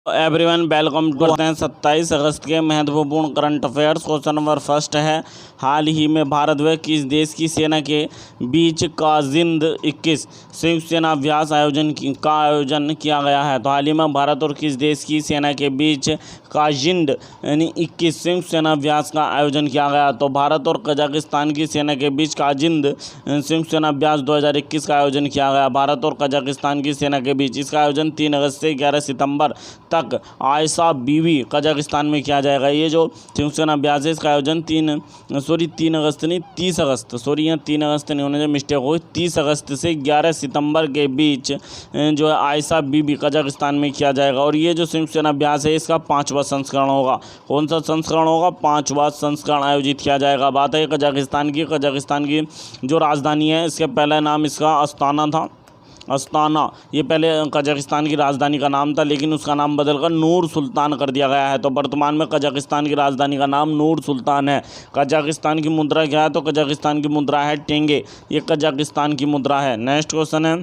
Everyone welcome to 27 अगस्त के महत्वपूर्ण current affairs. Question number first है, हाल ही में भारत व किस देश की सेना के बीच काजिंद 21 संयुक्त सेना अभ्यास का आयोजन किया गया है। तो हाल ही में भारत और किस देश की सेना के बीच काजिंद यानी 21 संयुक्त सेना अभ्यास का आयोजन किया गया। तो भारत और कजाकिस्तान की सेना के बीच काजिंद संयुक्त सेना अभ्यास 2021 का आयोजन किया गया। भारत और कजाकिस्तान की सेना के बीच इसका आयोजन 3 अगस्त से 11 सितंबर तक आयसा बीबी कजाकिस्तान में किया जाएगा। ये जो संयुक्त सेना अभ्यास है इसका आयोजन 3 अगस्त नहीं 30 अगस्त यहाँ 3 अगस्त नहीं होने से मिस्टेक हुई, 30 अगस्त से 11 सितंबर के बीच जो है आयसा बीबी कजाकिस्तान में किया जाएगा। और ये जो संयुक्त सेना अभ्यास है इसका 5वां संस्करण होगा। कौन सा संस्करण होगा? 5वां संस्करण आयोजित किया जाएगा। बात है कजाकिस्तान की जो राजधानी है, इसके पहले नाम इसका अस्ताना था। अस्ताना ये पहले कजाकिस्तान की राजधानी का नाम था, लेकिन उसका नाम बदलकर नूर सुल्तान कर दिया गया है। तो वर्तमान में कजाकिस्तान की राजधानी का नाम नूर सुल्तान है। कजाकिस्तान की मुद्रा क्या है? तो कजाकिस्तान की मुद्रा है टेंगे। ये कजाकिस्तान की मुद्रा है। नेक्स्ट क्वेश्चन है,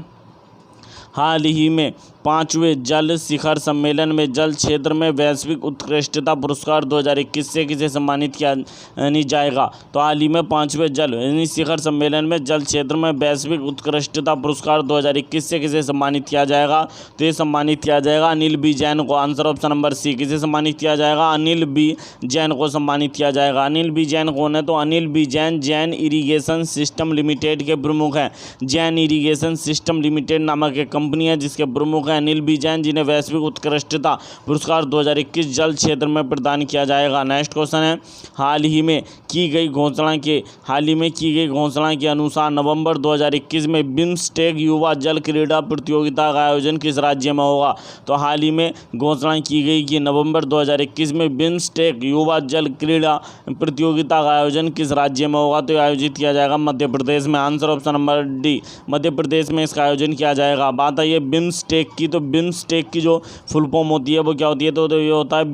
हाल ही में 5वें जल शिखर सम्मेलन में जल क्षेत्र में वैश्विक उत्कृष्टता पुरस्कार 2021 से किसे सम्मानित किया नहीं जाएगा? तो हाल ही में 5वें जल शिखर सम्मेलन में जल क्षेत्र में वैश्विक उत्कृष्टता पुरस्कार 2021 से किसे सम्मानित किया जाएगा? तो ये सम्मानित किया जाएगा अनिल बी जैन को। Answer option number C. किसे सम्मानित किया जाएगा? अनिल बी जैन को सम्मानित किया जाएगा। अनिल बी जैन कौन है? तो Anil B Jain Jain irrigation system limited के प्रमुख हैं। जैन इरीगेशन सिस्टम लिमिटेड नामक एक कंपनी है जिसके प्रमुख अनिल बी जैन, जिन्हें वैश्विक उत्कृष्टता पुरस्कार 2021 जल क्षेत्र में प्रदान किया जाएगा। नेक्स्ट क्वेश्चन है, हाल ही में की गई घोषणा के अनुसार नवंबर 2021 में बिम्स्टेक युवा जल क्रीड़ा प्रतियोगिता का आयोजन किस राज्य में होगा? तो हाल ही में घोषणा की गई कि नवंबर 2021 में बिम्स्टेक युवा जल क्रीड़ा प्रतियोगिता का आयोजन किस राज्य में होगा? तो आयोजित किया जाएगा मध्य प्रदेश में। Answer option number D, Madhya Pradesh में इसका आयोजन किया जाएगा। बात है ये बिम्स्टेक की, तो बिम्स्टेक की जो फुल फॉर्म होती है वो क्या होती है? तो ये होता है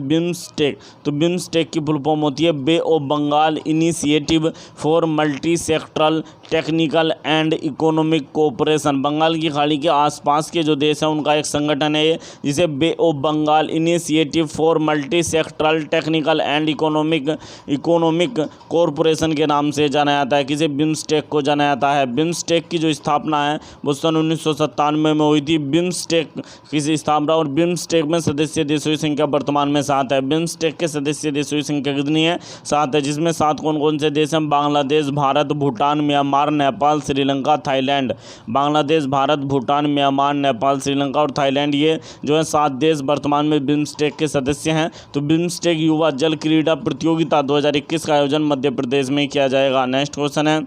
बिम्स्टेक। तो बिम्स्टेक की फुल फॉर्म होती है bay of Bengal initiative for multi sectoral technical and economic cooperation. Bengal की खाड़ी के आसपास के जो देश हैं उनका एक संगठन है ये, जिसे bay of Bengal initiative for multi sectoral technical and economic cooperation के नाम से जाना जाता है। किसे? बिम्स्टेक को जाना जाता है। बिम्स्टेक की जो स्थापना है वो सन 1997 में हुई थी। बिम्स्टेक की स्थापना, और बिम्स्टेक में सदस्य देशों की संख्या वर्तमान में 7 है। बिम्स्टेक के सदस्य देशों की संख्या कितनी है? 7 है, जिसमें 7 कौन से देश हैं? Bangladesh, Bharat, Bhutan, Myanmar, Nepal, Sri Lanka, Thailand. Bangladesh, Bharat, Bhutan, Myanmar, Nepal, Sri Lanka और थाईलैंड, ये जो है 7 देश वर्तमान में बिम्स्टेक के सदस्य हैं। तो बिम्स्टेक युवा जल क्रीड़ा प्रतियोगिता 2021 का आयोजन मध्य प्रदेश में किया जाएगा। नेक्स्ट क्वेश्चन है,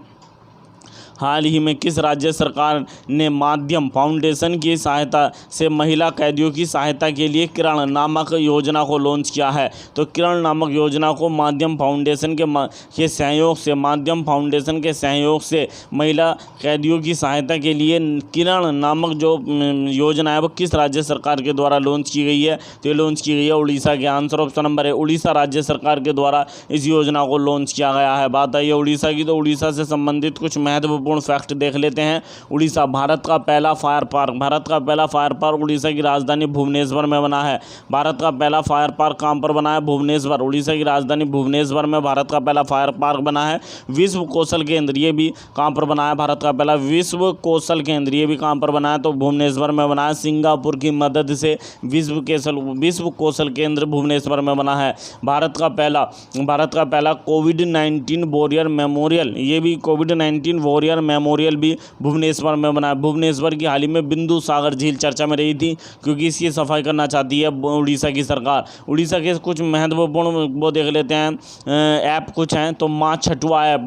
हाल ही में किस राज्य सरकार ने माध्यम फाउंडेशन की सहायता से महिला कैदियों की सहायता के लिए किरण नामक योजना को लॉन्च किया है? तो किरण नामक योजना को माध्यम फाउंडेशन के सहयोग से महिला कैदियों की सहायता के लिए किरण नामक जो योजना है वो किस राज्य सरकार के द्वारा लॉन्च की गई है? तो ये लॉन्च की गई है उड़ीसा के। आंसर ऑप्शन नंबर है उड़ीसा राज्य सरकार के द्वारा इस योजना को लॉन्च किया गया है। बात आई है उड़ीसा की, तो उड़ीसा से संबंधित कुछ महत्वपूर्ण फैक्ट देख लेते हैं। उड़ीसा भारत का पहला फायर पार्क उड़ीसा की राजधानी भुवनेश्वर में बना है। भारत का पहला फायर पार्क कहां पर बना है? भुवनेश्वर। उड़ीसा की राजधानी भुवनेश्वर में भारत का पहला फायर पार्क बना है। विश्व कौशल केंद्र ये भी कहां पर बना है? भारत का पहला विश्व कौशल केंद्र ये भी कहां पर बना है? तो भुवनेश्वर में बना है। सिंगापुर की मदद से विश्व कौशल केंद्र भुवनेश्वर में बना है। भारत का पहला कोविड-19 वॉरियर मेमोरियल, ये भी कोविड-19 वॉरियर मेमोरियल भी भुवनेश्वर में बना है। भुवनेश्वर की हाल ही में बिंदु सागर झील चर्चा में रही थी क्योंकि इसकी सफाई करना चाहती है उड़ीसा की सरकार। उड़ीसा के कुछ महत्वपूर्ण वो देख लेते हैं, ऐप कुछ हैं। तो माँ छठुआ ऐप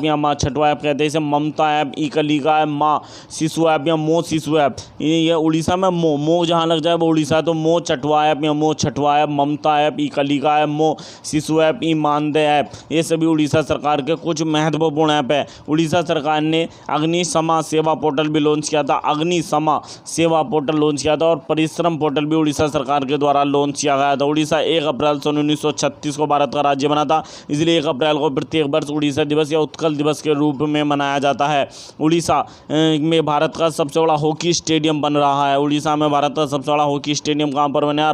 या माँ छठुआ ऐप कहते हैं इसे। ममता ऐप, ई कलिका ऐप, माँ शिशु ऐप या मो शिशु ऐप। ये उड़ीसा में मो जहाँ लग जाए वो उड़ीसा है। तो मो छठुआ ऐप या मो छठुआ ऐप, ममता ऐप, ई कलिका ऐप, मो शिशु ऐप, ई मानदेय ऐप, ये सभी उड़ीसा सरकार के कुछ महत्वपूर्ण ऐप है। उड़ीसा सरकार सरकार ने अग्निशमा सेवा पोर्टल भी लॉन्च किया था, अग्निशमा सेवा पोर्टल लॉन्च किया था, और परिश्रम पोर्टल भी उड़ीसा सरकार के द्वारा लॉन्च किया गया था। उड़ीसा 1 अप्रैल सन 1936 को भारत का राज्य बना था, इसलिए 1 अप्रैल को प्रत्येक वर्ष उड़ीसा दिवस या उत्कल दिवस के रूप में मनाया जाता है। उड़ीसा में भारत का सबसे बड़ा हॉकी स्टेडियम बन रहा है। उड़ीसा में भारत का सबसे बड़ा हॉकी स्टेडियम कहाँ पर बनेगा?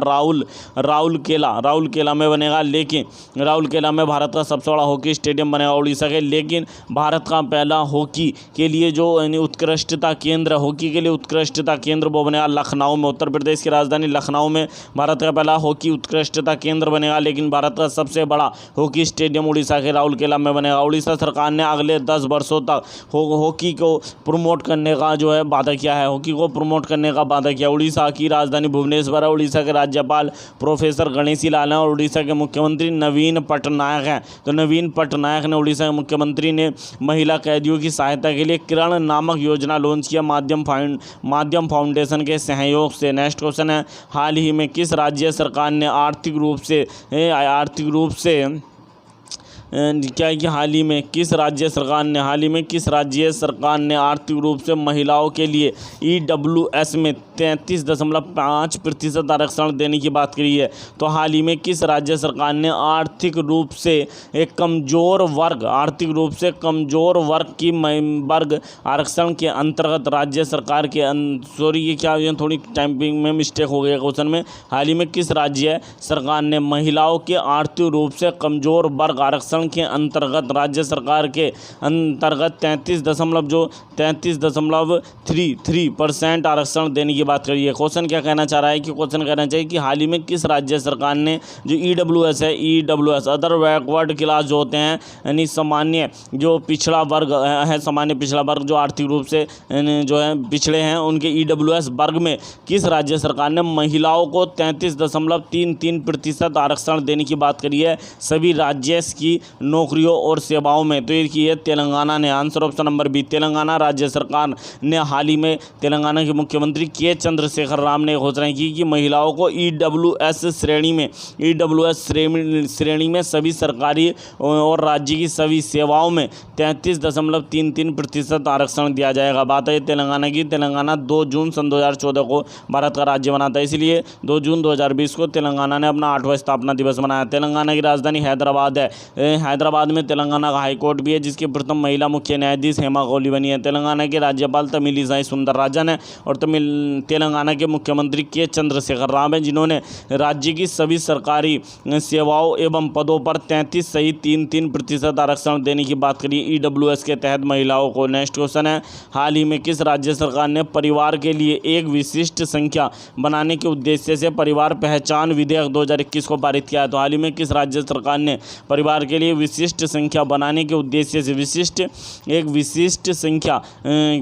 राउरकेला में बनेगा। लेकिन राउरकेला में भारत का सबसे बड़ा हॉकी स्टेडियम बनेगा उड़ीसा के। लेकिन भारत का पहला हॉकी के लिए जो उत्कृष्टता केंद्र, हॉकी के लिए उत्कृष्टता केंद्र वो बनेगा लखनऊ में। उत्तर प्रदेश की राजधानी लखनऊ में भारत का पहला हॉकी उत्कृष्टता केंद्र बनेगा। लेकिन भारत का सबसे बड़ा हॉकी स्टेडियम उड़ीसा के राउरकेला में बनेगा। उड़ीसा सरकार ने अगले 10 वर्षों तक हॉकी को प्रमोट करने का जो है वादा किया है, हॉकी को प्रमोट करने का वादा किया। उड़ीसा की राजधानी भुवनेश्वर है। उड़ीसा के राज्यपाल प्रोफेसर गणेशी लाल हैं और उड़ीसा के मुख्यमंत्री नवीन पटनायक हैं। तो नवीन पटनायक ने, उड़ीसा के मुख्यमंत्री ने महिला कैदियों की सहायता के लिए किरण नामक योजना लॉन्च किया माध्यम फाउंडेशन के सहयोग से। नेक्स्ट क्वेश्चन है, हाल ही में किस राज्य सरकार ने आर्थिक रूप से क्या है कि हाल ही में किस राज्य सरकार ने आर्थिक रूप से महिलाओं के लिए EWS में 33.5% आरक्षण देने की बात करी है? तो हाल ही में किस राज्य सरकार ने आर्थिक रूप से कमज़ोर वर्ग की वर्ग आरक्षण के अंतर्गत राज्य सरकार के ये थोड़ी टाइपिंग में मिस्टेक हो गया क्वेश्चन में। हाल ही में किस राज्य सरकार ने महिलाओं के आर्थिक रूप से कमज़ोर वर्ग आरक्षण के अंतर्गत राज्य सरकार के अंतर्गत 33.33% आरक्षण देने की बात करी है? क्वेश्चन क्या कहना चाह रहा है कि क्वेश्चन कहना चाहिए कि हाल ही में किस राज्य सरकार ने जो EWS है, EWS अदर बैकवर्ड क्लास जो होते हैं, यानी सामान्य जो पिछड़ा वर्ग है, सामान्य पिछड़ा वर्ग जो आर्थिक रूप से जो है पिछड़े हैं, उनके EWS वर्ग में किस राज्य सरकार ने महिलाओं को 33.33% आरक्षण देने की बात करी है सभी राज्य की नौकरियों और सेवाओं में? तो ये है तेलंगाना ने। Answer option number B, Telangana राज्य सरकार ने हाल ही में तेलंगाना के मुख्यमंत्री के चंद्रशेखर राव ने घोषणा की कि महिलाओं को EWS श्रेणी में सभी सरकारी और राज्य की सभी सेवाओं में 33.33% आरक्षण दिया जाएगा। बात है तेलंगाना की। तेलंगाना 2 जून सन 2014 को भारत का राज्य बना था, इसलिए 2 जून 2020 को तेलंगाना ने अपना 8वां स्थापना दिवस मनाया। तेलंगाना की राजधानी हैदराबाद है। हैदराबाद में तेलंगाना का हाईकोर्ट भी है, जिसकी प्रथम महिला मुख्य न्यायाधीश हेमा कोहली बनी है। तेलंगाना के राज्यपाल तमिलिसाई सुंदरराजन है और तेलंगाना के मुख्यमंत्री के चंद्रशेखर राव हैं, जिन्होंने राज्य की सभी सरकारी सेवाओं एवं पदों पर 33.33% आरक्षण देने की बात करी EWS के तहत महिलाओं को। नेक्स्ट क्वेश्चन है, हाल ही में किस राज्य सरकार ने परिवार के लिए एक विशिष्ट संख्या बनाने के उद्देश्य से परिवार पहचान विधेयक 2021 को पारित किया है? तो हाल ही में किस राज्य सरकार ने परिवार के लिए विशिष्ट संख्या बनाने के उद्देश्य से एक विशिष्ट संख्या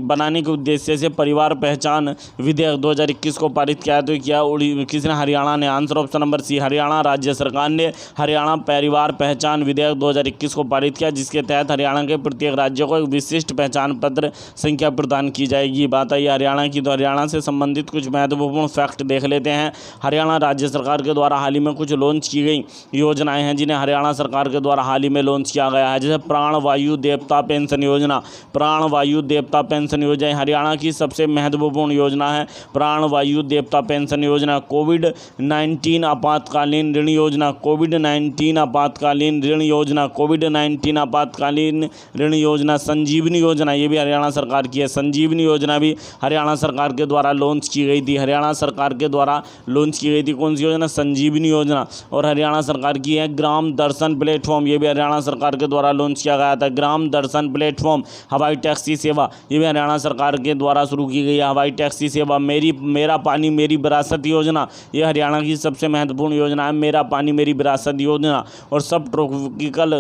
बनाने के उद्देश्य से परिवार पहचान विधेयक 2021 को पारित किया? तो क्या किसने? हरियाणा ने। Answer option number C, Haryana राज्य सरकार ने हरियाणा परिवार पहचान विधेयक 2021 को पारित किया, जिसके तहत हरियाणा के प्रत्येक राज्य को एक विशिष्ट पहचान पत्र संख्या प्रदान की जाएगी। बात आई हरियाणा की, तो हरियाणा से संबंधित कुछ महत्वपूर्ण फैक्ट देख लेते हैं। हरियाणा राज्य सरकार के द्वारा हाल ही में कुछ लॉन्च की गई योजनाएं हैं, जिन्हें हरियाणा सरकार के द्वारा हाल ही में लॉन्च किया गया है, जैसे प्राणवायु देवता पेंशन योजना। प्राणवायु देवता पेंशन योजना हरियाणा की सबसे महत्वपूर्ण योजना है। प्राणवायु देवता पेंशन योजना। कोविड-19 आपातकालीन ऋण योजना। कोविड-19 आपातकालीन ऋण योजना। कोविड-19 आपातकालीन ऋण योजना। संजीवनी योजना, ये भी हरियाणा सरकार की है। संजीवनी योजना भी हरियाणा सरकार के द्वारा लॉन्च की गई थी। हरियाणा सरकार के द्वारा लॉन्च की गई थी कौन सी योजना? संजीवनी योजना। और हरियाणा सरकार की है ग्राम दर्शन प्लेटफॉर्म, ये भी हरियाणा सरकार के द्वारा लॉन्च किया गया था। ग्राम दर्शन प्लेटफॉर्म। हवाई टैक्सी सेवा, ये भी हरियाणा सरकार के द्वारा शुरू की गई है। हवाई टैक्सी सेवा। मेरा पानी मेरी विरासत योजना, ये हरियाणा की सबसे महत्वपूर्ण योजना है, मेरा पानी मेरी विरासत योजना। और सब ट्रॉपिकल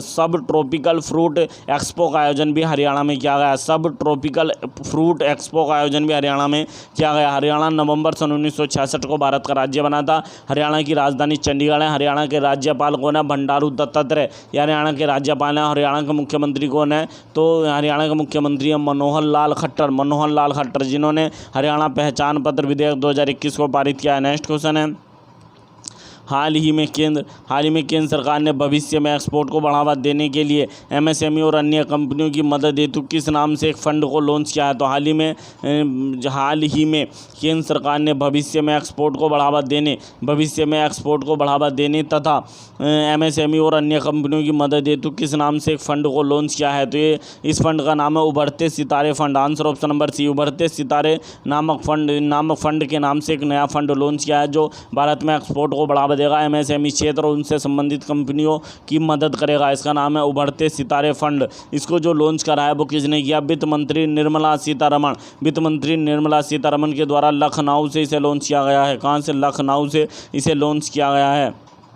फ्रूट एक्सपो का आयोजन भी हरियाणा में किया गया। सब ट्रॉपिकल फ्रूट एक्सपो का आयोजन भी हरियाणा में किया गया। हरियाणा नवंबर सन 1966 को भारत का राज्य बना था। हरियाणा की राजधानी चंडीगढ़ है। हरियाणा के राज्यपाल कौन है? बंडारू दत्तात्रेय, ये हरियाणा के राज्यपाल हैं। हरियाणा के मुख्यमंत्री कौन है? तो हरियाणा के मुख्यमंत्री है मनोहर लाल खट्टर, जिन्होंने हरियाणा पहचान पत्र विधेयक 2021 को पारित किया है। नेक्स्ट क्वेश्चन है, हाल ही में केंद्र सरकार ने भविष्य में एक्सपोर्ट को बढ़ावा देने के लिए एमएसएमई और अन्य कंपनियों की मदद हेतु किस नाम से एक फंड को लॉन्च किया है? तो हाल ही में केंद्र सरकार ने भविष्य में एक्सपोर्ट को बढ़ावा देने तथा एमएसएमई और अन्य कंपनियों की मदद हेतु किस नाम से एक फंड को लॉन्च किया है? तो ये इस फंड का नाम है उभरते सितारे fund. Answer option number C, उभरते सितारे नामक फंड के नाम से एक नया फंड लॉन्च किया है जो भारत में एक्सपोर्ट को बढ़ावा देगा, एमएसएमई क्षेत्र और उनसे संबंधित कंपनियों की मदद करेगा। इसका नाम है उभरते सितारे फंड। इसको जो लॉन्च करा है वो किसने किया? वित्त मंत्री निर्मला सीतारमण के द्वारा लखनऊ से इसे लॉन्च किया गया है। कहाँ से? लखनऊ से इसे लॉन्च किया गया है।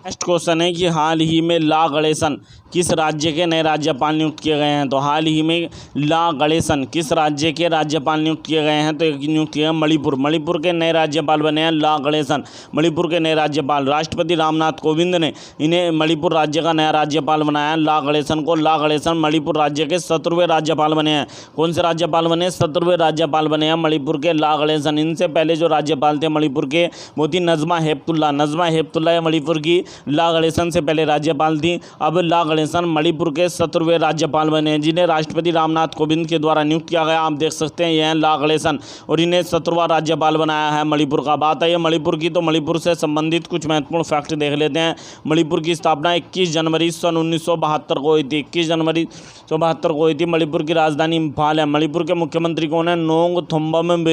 नेक्स्ट क्वेश्चन है कि हाल ही में ला गणेशन किस राज्य के नए राज्यपाल नियुक्त किए गए हैं? तो हाल ही में ला गणेशन किस राज्य के राज्यपाल नियुक्त किए गए हैं? तो एक नियुक्त किए हैं मणिपुर के नए राज्यपाल बने हैं ला गणेशन, मणिपुर के नए राज्यपाल। राष्ट्रपति रामनाथ कोविंद ने इन्हें मणिपुर राज्य का नया राज्यपाल बनाया है ला गणेशन को। ला गणेशन मणिपुर राज्य के 17वें राज्यपाल बने हैं। कौन से राज्यपाल बने? 17वें राज्यपाल बने हैं मणिपुर के ला गणेशन। इनसे पहले जो राज्यपाल थे मणिपुर के वो थी नजमा हेपतुल्ला ये मणिपुर की ला गणेशन से पहले राज्यपाल थी। अब ला गणेशन मणिपुर के 17वें राज्यपाल बने हैं जिन्हें राष्ट्रपति रामनाथ कोविंद के द्वारा नियुक्त किया गया। आप देख सकते हैं ये हैं ला गणेशन और इन्हें 17वां राज्यपाल बनाया है मणिपुर का। बात है ये मणिपुर की, तो मणिपुर से संबंधित कुछ महत्वपूर्ण फैक्ट देख लेते हैं। मणिपुर की स्थापना 21 जनवरी सन 1972 को हुई थी। 21 जनवरी 1972 को हुई थी। मणिपुर की राजधानी इम्फाल है। मणिपुर के मुख्यमंत्री कौन है? नोंगथोम्बम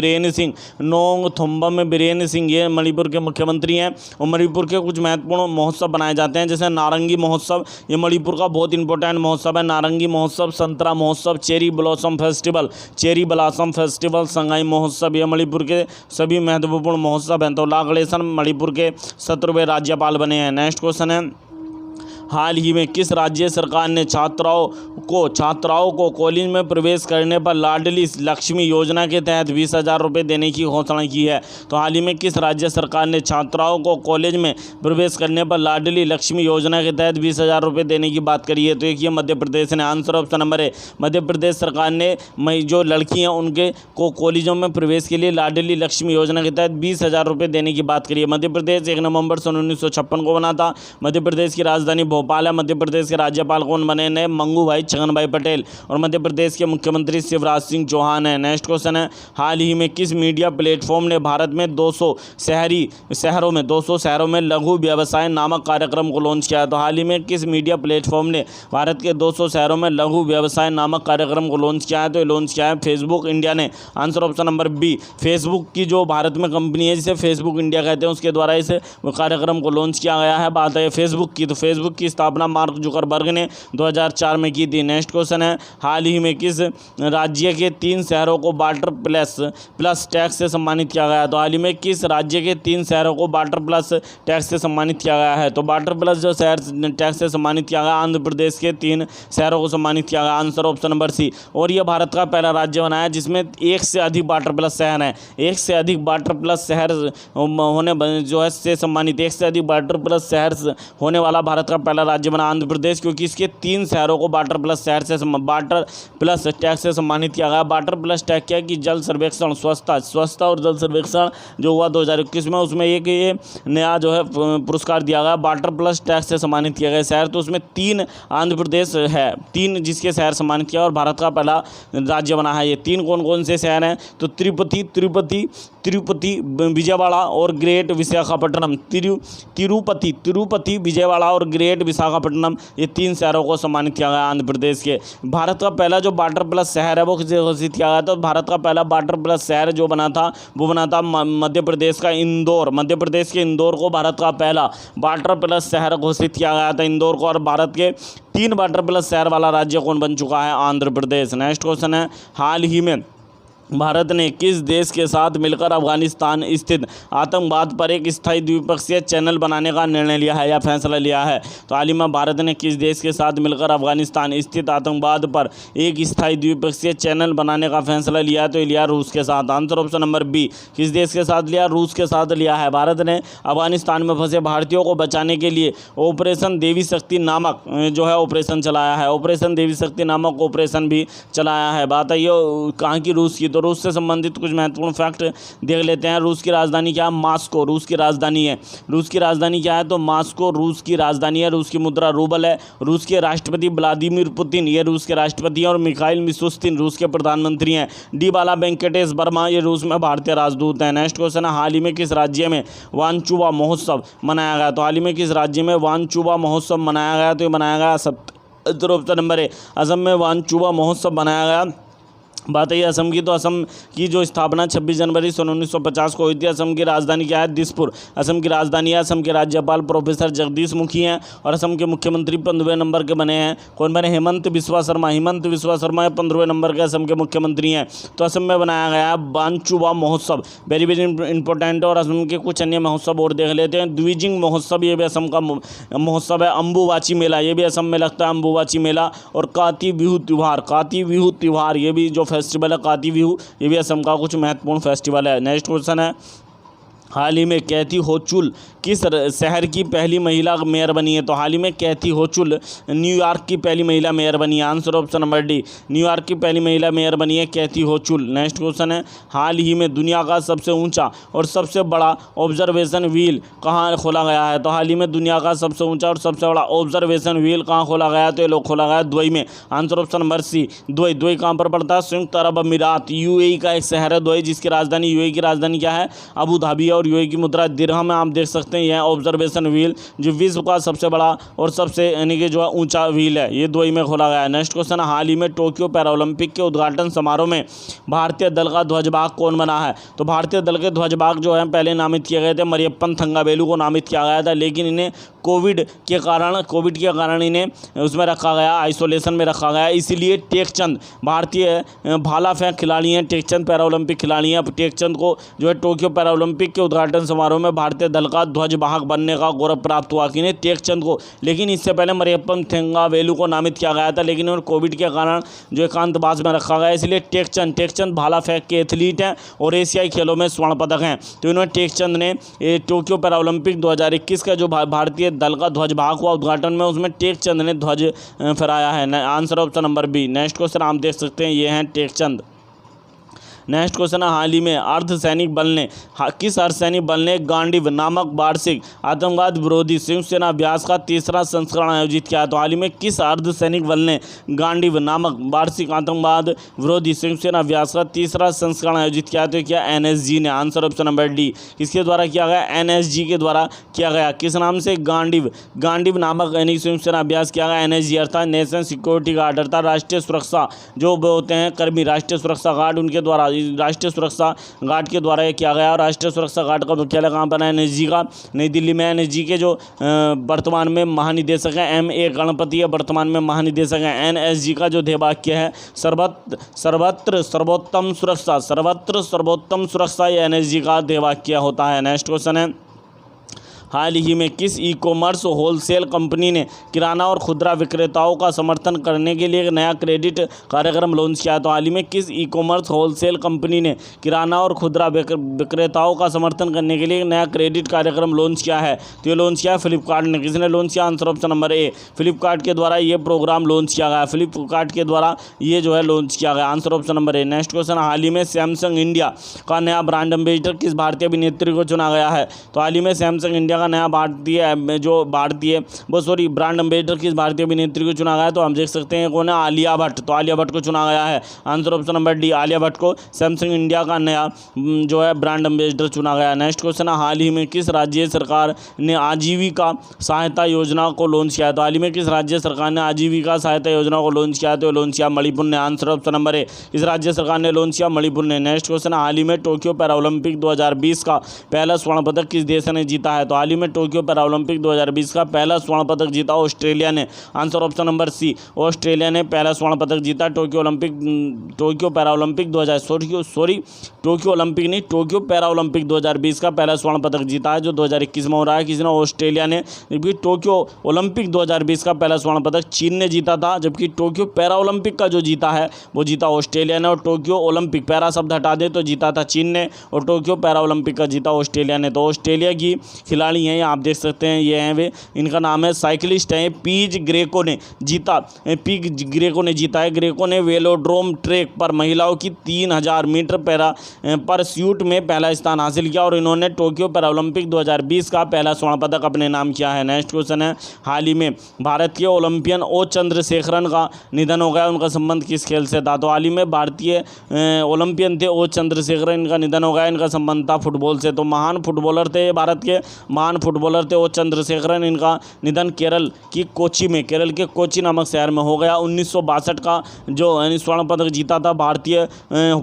बिरेन सिंह ये मणिपुर के मुख्यमंत्री हैं। और मणिपुर के कुछ महत्वपूर्ण महोत्सव बनाए जाते हैं जैसे नारंगी महोत्सव, ये मणिपुर का बहुत इंपॉर्टेंट महोत्सव है। नारंगी महोत्सव, संतरा महोत्सव, चेरी ब्लॉसम फेस्टिवल, संगाई महोत्सव, ये मणिपुर के सभी महत्वपूर्ण महोत्सव हैं। तो ला गणेशन मणिपुर के 17वें राज्यपाल बने हैं। नेक्स्ट क्वेश्चन है हाल ही में किस राज्य सरकार ने छात्राओं को कॉलेज में प्रवेश करने पर लाडली लक्ष्मी योजना के तहत 20,000 रुपये देने की घोषणा की है? तो हाल ही में किस राज्य सरकार ने छात्राओं को कॉलेज में प्रवेश करने पर लाडली लक्ष्मी योजना के तहत 20,000 रुपये देने की बात करी है? तो एक ये मध्य प्रदेश ने। आंसर ऑप्शन नंबर है मध्य प्रदेश सरकार ने जो लड़की हैं उनके को कॉलेजों में प्रवेश के लिए लाडली लक्ष्मी योजना के तहत 20,000 रुपये देने की बात करी है। मध्य प्रदेश 1 नवंबर सन 1956 को बना था। मध्य प्रदेश की राजधानी भोपाल है। मध्य प्रदेश के राज्यपाल कौन बने हैं? मंगू छगन भाई पटेल। और मध्य प्रदेश के मुख्यमंत्री शिवराज सिंह चौहान है। नेक्स्ट क्वेश्चन है हाल ही में किस मीडिया प्लेटफॉर्म ने भारत में 200 शहरों में लघु व्यवसाय नामक कार्यक्रम को लॉन्च किया है? तो हाल ही में किस मीडिया प्लेटफॉर्म ने भारत के 200 शहरों में लघु व्यवसाय नामक कार्यक्रम को लॉन्च किया है? तो ये लॉन्च किया है फेसबुक इंडिया ने। Answer option number B, Facebook की जो भारत में कंपनी है जिसे फेसबुक इंडिया कहते हैं उसके द्वारा इस कार्यक्रम को लॉन्च किया गया है। बात है फेसबुक की, तो फेसबुक की स्थापना मार्क जुकरबर्ग ने 2004 में की थी। नेक्स्ट क्वेश्चन है हाल ही में किस राज्य के 3 शहरों को वाटर प्लस टैक्स से सम्मानित किया गया? तो हाल ही में किस राज्य के 3 शहरों को वाटर प्लस टैक्स से सम्मानित किया गया है? तो वाटर प्लस जो शहर टैक्स से सम्मानित किया गया आंध्र प्रदेश के 3 शहरों को सम्मानित किया गया। Answer option number C. और यह भारत का पहला राज्य बना है जिसमें 1 से अधिक वाटर प्लस शहर हैं। 1 से अधिक वाटर प्लस शहर होने जो है से सम्मानित 1 से अधिक वाटर प्लस शहर होने वाला भारत का पहला राज्य बना आंध्र प्रदेश, क्योंकि इसके 3 शहरों को वाटर प्लस टैक्स से सम्मानित किया गया। वाटर प्लस टैक्स क्या है कि जल सर्वेक्षण स्वच्छता और जल सर्वेक्षण जो हुआ 2021 में, उसमें एक ये नया जो है पुरस्कार दिया गया वाटर प्लस टैक्स से सम्मानित किया गया शहर। तो उसमें 3 आंध्र प्रदेश है, 3 जिसके शहर सम्मानित किया और भारत का पहला राज्य बना है। ये 3 कौन से शहर हैं? तो तिरुपति विजयवाड़ा और ग्रेट विशाखापट्टनम। तिरुपति विजयवाड़ा और ग्रेट विशाखापट्टनम, ये 3 शहरों को सम्मानित किया गया आंध्र प्रदेश के। भारत का पहला जो वाटर प्लस शहर है वो किसे घोषित किया गया? तो भारत का पहला वाटर प्लस शहर जो बना था वो बना था मध्य प्रदेश का इंदौर। मध्य प्रदेश के इंदौर को भारत का पहला वाटर प्लस शहर घोषित किया गया था इंदौर को। और भारत के 3 वाटर प्लस शहर वाला राज्य कौन बन चुका है? आंध्र प्रदेश। नेक्स्ट क्वेश्चन है हाल ही में भारत ने किस देश के साथ मिलकर अफगानिस्तान स्थित आतंकवाद पर एक स्थायी द्विपक्षीय चैनल बनाने का निर्णय लिया है या फैसला लिया है? तो हाल ही में भारत ने किस देश के साथ मिलकर अफगानिस्तान स्थित आतंकवाद पर एक स्थायी द्विपक्षीय चैनल बनाने का फैसला लिया है? तो लिया रूस के साथ। आंसर ऑप्शन नंबर बी, किस देश के साथ लिया? रूस के साथ लिया है। भारत ने अफगानिस्तान में फंसे भारतीयों को बचाने के लिए ऑपरेशन देवी शक्ति नामक जो है ऑपरेशन चलाया है। ऑपरेशन देवी शक्ति नामक ऑपरेशन भी चलाया है। बात है ये कहाँ की? रूस की। तो रूस से संबंधित कुछ महत्वपूर्ण फैक्ट देख लेते हैं। रूस की राजधानी क्या है? मॉस्को रूस की राजधानी है। रूस की राजधानी क्या है? तो मॉस्को रूस की राजधानी है। रूस की मुद्रा रूबल है। रूस के राष्ट्रपति व्लादिमीर पुतिन ये रूस के राष्ट्रपति हैं, और मिखाइल मिशुस्तिन रूस के प्रधानमंत्री हैं। डी बाला वेंकटेश वर्मा ये रूस में भारतीय राजदूत हैं। नेक्स्ट क्वेश्चन है, हाल ही में किस राज्य में वानचुवा महोत्सव मनाया गया? तो हाल ही में किस राज्य में वानचुवा महोत्सव मनाया गया? तो ये मनाया गया ऑप्शन नंबर ए असम में वानचुवा महोत्सव मनाया गया। बात है असम की, तो असम की जो स्थापना 26 जनवरी 1950 को हुई थी। असम की राजधानी क्या है? दिसपुर असम की राजधानी है। असम के राज्यपाल प्रोफेसर जगदीश मुखी हैं, और असम के मुख्यमंत्री 15वें नंबर के बने हैं। कौन बने? हेमंत बिस्वा शर्मा। हेमंत बिस्वा शर्मा 15वें नंबर के असम के मुख्यमंत्री हैं। तो असम में बनाया गया है वानचुवा महोत्सव, वेरी वेरी इंपॉर्टेंट। और असम के कुछ अन्य महोत्सव और देख लेते हैं। द्विजिंग महोत्सव ये भी असम का महोत्सव है। अम्बुवाची मेला ये भी असम में लगता है, अम्बुवाची मेला। और काती बिहू त्योहार ये भी जो फेस्टिवल है काती बिहू ये भी असम का कुछ महत्वपूर्ण फेस्टिवल है। नेक्स्ट क्वेश्चन है, हाल ही में कैथी होचुल किस शहर की पहली महिला मेयर बनी है? तो हाल ही में कैथी होचुल न्यूयॉर्क की पहली महिला मेयर बनी है। Answer option number D, New York की पहली महिला मेयर बनी है कैथी होचुल। नेक्स्ट क्वेश्चन है, हाल ही में दुनिया का सबसे ऊंचा और सबसे बड़ा ऑब्जर्वेशन व्हील कहाँ खोला गया है? तो हाल ही में दुनिया का सबसे ऊंचा और सबसे बड़ा ऑब्जर्वेशन व्हील कहाँ खोला गया है? तो ये लोग खोला गया है दुबई में। Answer option number C, Dubai कहाँ पर पड़ता है? संयुक्त अरब अमीरात यूएई का एक शहर है दुबई, जिसकी राजधानी यूएई की राजधानी क्या है? Abu Dhabi. और यूएई की मुद्रा दिरहम में आप देख सकते हैं। यह ऑब्जर्वेशन व्हील जो विश्व का सबसे बड़ा और सबसे यानी कि जो है ऊंचा व्हील है, ये दुबई में खोला गया है। नेक्स्ट क्वेश्चन, हाल ही में टोक्यो पैरालंपिक के उद्घाटन समारोह में भारतीय दल का ध्वजवाहक कौन बना है? तो भारतीय दल के ध्वजवाहक जो है पहले नामित किए गए थे, मरियप्पन थंगावेलु को नामित किया गया था, लेकिन इन्हें कोविड के कारण इन्हें उसमें रखा गया, आइसोलेशन में रखा गया। इसीलिए टेकचंद भारतीय भाला फेंक खिलाड़ी हैं, टेकचंद पैरालंपिक खिलाड़ी हैं। टेकचंद को जो है टोक्यो पैरालंपिक के उद्घाटन समारोह में भारतीय दल का ध्वजवाहक बनने का गौरव प्राप्त हुआ कि टेकचंद को। लेकिन इससे पहले मरियप्पन थंगावेलु को नामित किया गया था, लेकिन उन्हें कोविड के कारण जो एकांतवास में रखा गया, इसलिए टेकचंद भाला फेंक के एथलीट हैं और एशियाई खेलों में स्वर्ण पदक हैं। तो इन्होंने टेकचंद ने टोक्यो पैरालंपिक 2021 का जो भारतीय दल का ध्वजवाहक हुआ उद्घाटन में, उसमें टेकचंद ने ध्वज फहराया है। Answer option number B. Next question आप देख सकते हैं, ये हैं टेकचंद। नेक्स्ट क्वेश्चन है, हाल ही में अर्धसैनिक बल ने किस अर्धसैनिक बल ने गांडीव नामक वार्षिक आतंकवाद विरोधी संयुक्त सेना अभ्यास का तीसरा संस्करण आयोजित किया? तो हाल ही में किस अर्धसैनिक बल ने गांडीव नामक वार्षिक आतंकवाद विरोधी संयुक्त सेना अभ्यास का तीसरा संस्करण आयोजित किया? तो क्या एनएसजी ने? Answer option number D. किसके द्वारा किया गया? एनएसजी के द्वारा किया गया। किस नाम से? गांडीव नामक संयुक्त सेना अभ्यास किया गया। एनएसजी अर्थात नेशनल सिक्योरिटी गार्ड, अर्थात राष्ट्रीय सुरक्षा जो होते हैं कर्मी, राष्ट्रीय सुरक्षा गार्ड, उनके द्वारा राष्ट्रीय सुरक्षा गार्ड के द्वारा ये किया गया। और राष्ट्रीय सुरक्षा गार्ड का मुख्यालय कहाँ पर है? एनएसजी का नई दिल्ली में। एनएसजी के जो वर्तमान में महानिदेशक हैं एमए गणपति है, वर्तमान में महानिदेशक हैं। एनएसजी का जो ध्येयवाक्य है सर्वत्र सर्वोत्तम सुरक्षा, ये एनएसजी का ध्येयवाक्य होता है। नेक्स्ट क्वेश्चन है, हाल ही में किस ई कॉमर्स होलसेल कंपनी ने किराना और खुदरा विक्रेताओं का समर्थन करने के लिए एक नया क्रेडिट कार्यक्रम लॉन्च किया? तो हाल ही में किस ई कॉमर्स होलसेल कंपनी ने किराना और खुदरा विक्रेताओं का समर्थन करने के लिए एक नया क्रेडिट कार्यक्रम लॉन्च किया है? तो ये लॉन्च किया है फ्लिपकार्ट ने। किसने लॉन्च किया? आंसर ऑप्शन नंबर ए, फ्लिपकार्ट के द्वारा ये प्रोग्राम लॉन्च किया गया। फ्लिपकार्ट के द्वारा ये जो है लॉन्च किया गया। Answer option number A. Next question, हाल ही में सैमसंग इंडिया का नया ब्रांड एम्बेसडर किस भारतीय अभिनेत्री को चुना गया है? तो हाल ही में सैमसंग इंडिया का नया ब्रांड एम्बेसडर किस भारतीय अभिनेत्री को चुना गया है? तो हम देख सकते हैं कौन है? आलिया भट्ट। तो आलिया भट्ट को चुना गया है। Answer option number D, Alia Bhatt को सैमसंग इंडिया का नया जो है ब्रांड एम्बेसडर चुना गया। नेक्स्ट क्वेश्चन है, हाल ही में किस राज्य सरकार ने आजीविका सहायता योजना को लॉन्च किया? तो हाल ही में किस राज्य सरकार ने आजीविका सहायता योजना को लॉन्च किया? तो लॉन्च किया मणिपुर ने। आंसर ऑप्शन नंबर ए, इस राज्य सरकार ने लॉन्च किया मणिपुर ने। नेक्स्ट क्वेश्चन, हाल ही में टोक्यो पैरालंपिक 2020 का पहला स्वर्ण पदक किस देश ने जीता है? तो हाल ही में टोक्यो पैरालंपिक 2020 का पहला स्वर्ण पदक जीता ऑस्ट्रेलिया ने। Answer option number C, Australia ने पहला स्वर्ण पदक जीता। टोक्यो पैरालंपिक 2020 का पहला स्वर्ण पदक जीता है, जो 2021 में हो रहा है। किसने? ऑस्ट्रेलिया ने। जबकि टोक्यो ओलंपिक 2020 का पहला स्वर्ण पदक चीन ने जीता था, जबकि टोक्यो पैरालंपिक का जो जीता है वो जीता ऑस्ट्रेलिया ने। और टोक्यो ओलंपिक, पैरा शब्द हटा दे तो जीता था चीन ने, और टोक्यो पैरालंपिक का जीता ऑस्ट्रेलिया ने। तो ऑस्ट्रेलिया की खिलाड़ी खिलाड़ी हैं, आप देख सकते हैं ये हैं वे, इनका नाम है, साइकिलिस्ट हैं पीज ग्रेको ने जीता, पीज ग्रेको ने जीता है। ग्रेको ने वेलोड्रोम ट्रैक पर महिलाओं की 3000 मीटर पैरा परस्यूट में पहला स्थान हासिल किया और इन्होंने टोक्यो पैरालंपिक 2020 का पहला स्वर्ण पदक अपने नाम किया है। नेक्स्ट क्वेश्चन है, हाल ही में भारत के ओलंपियन ओ चंद्रशेखरन का निधन हो गया, उनका संबंध किस खेल से था? तो हाल ही में भारतीय ओलंपियन थे ओ चंद्रशेखरन, इनका निधन हो गया, इनका संबंध था फुटबॉल से। तो महान फुटबॉलर थे, भारत के महान फुटबॉलर थे ओ चंद्रशेखरन, इनका निधन केरल की कोची में, केरल के कोची नामक शहर में हो गया। 1962 का जो स्वर्ण पदक जीता था भारतीय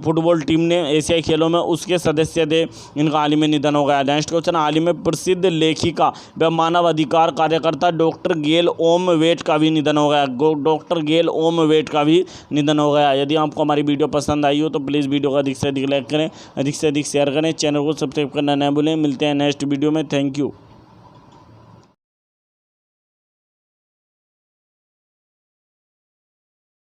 फुटबॉल टीम ने एशियाई खेलों में, उसके सदस्य थे, इनका हाल ही में निधन हो गया। नेक्स्ट क्वेश्चन, हाल ही में प्रसिद्ध लेखिका व मानव अधिकार कार्यकर्ता डॉक्टर गेल ओम वेट का भी निधन हो गया, डॉक्टर गेल ओम वेट का भी निधन हो गया। यदि आपको हमारी वीडियो पसंद आई हो तो प्लीज़ वीडियो को अधिक से अधिक लाइक करें, अधिक से अधिक शेयर करें, चैनल को सब्सक्राइब करना न भूलें। मिलते हैं नेक्स्ट वीडियो में, थैंक यू।